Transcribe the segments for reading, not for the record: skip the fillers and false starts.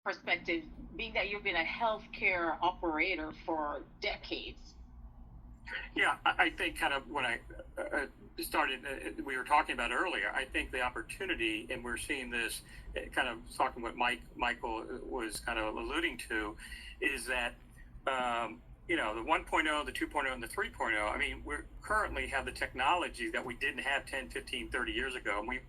perspective, being that you've been a healthcare operator for decades? Yeah, I think kind of when I started, we were talking about earlier. I think the opportunity, and we're seeing this, kind of talking what Michael was kind of alluding to, is that the 1.0, the 2.0, and the 3.0. I mean, we currently have the technology that we didn't have 10, 15, 30 years ago. And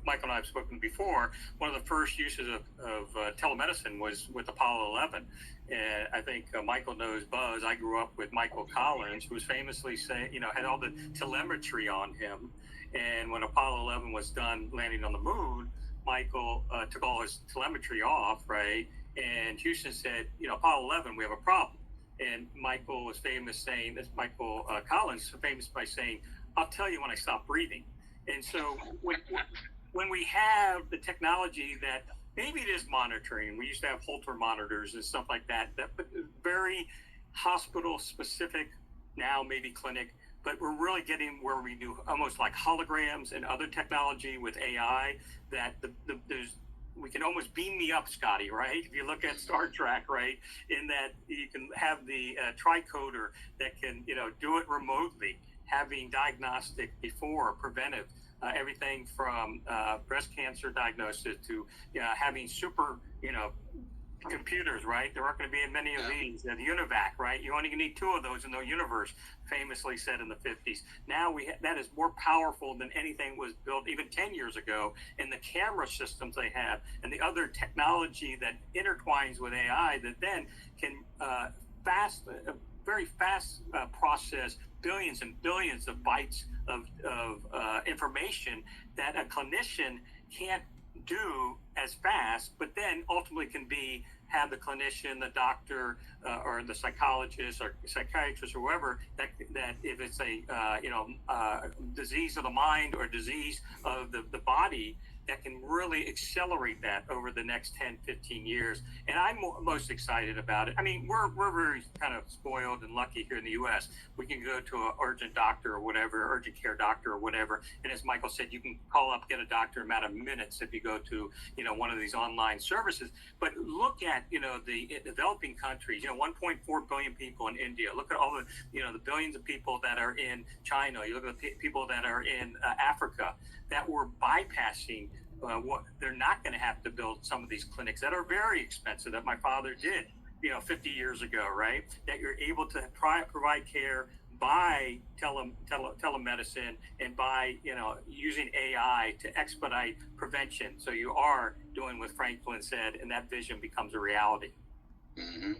Michael and I have spoken before. One of the first uses of telemedicine was with Apollo 11. And I think Michael knows Buzz. I grew up with Michael Collins, who was famously had all the telemetry on him. And when Apollo 11 was done landing on the moon, Michael took all his telemetry off, right? And Houston said, Apollo 11, we have a problem. And Michael was famous saying, this Michael Collins, famous by saying, I'll tell you when I stop breathing. And so when we have the technology that maybe it is monitoring, we used to have Holter monitors and stuff like that, but very hospital specific, now maybe clinic, but we're really getting where we do almost like holograms and other technology with AI that we can almost beam me up, Scotty, right? If you look at Star Trek, right, in that you can have the tricoder that can, do it remotely, having diagnostic before, preventive, everything from breast cancer diagnosis to having super, computers, right? There aren't going to be many of these. The UNIVAC, right? You only need 2 of those in the universe, famously said in the 50s. Now that is more powerful than anything was built even 10 years ago. And the camera systems they have and the other technology that intertwines with AI that then can very fast process billions and billions of bytes of information that a clinician can't do as fast, but then ultimately can have the clinician, the doctor, or the psychologist or psychiatrist or whoever that if it's a disease of the mind or disease of the body, that can really accelerate that over the next 10, 15 years. And I'm most excited about it. I mean, we're very kind of spoiled and lucky here in the U.S. We can go to an urgent doctor or whatever, urgent care doctor or whatever. And as Michael said, you can call up, get a doctor in a matter of minutes if you go to, one of these online services. But look at, the developing countries, 1.4 billion people in India. Look at all the, the billions of people that are in China. You look at the people that are in Africa that were bypassing what they're not going to have to build some of these clinics that are very expensive that my father did, 50 years ago, right? That you're able to provide care by telemedicine and by, using AI to expedite prevention. So you are doing what Franklin said, and that vision becomes a reality. Mm-hmm.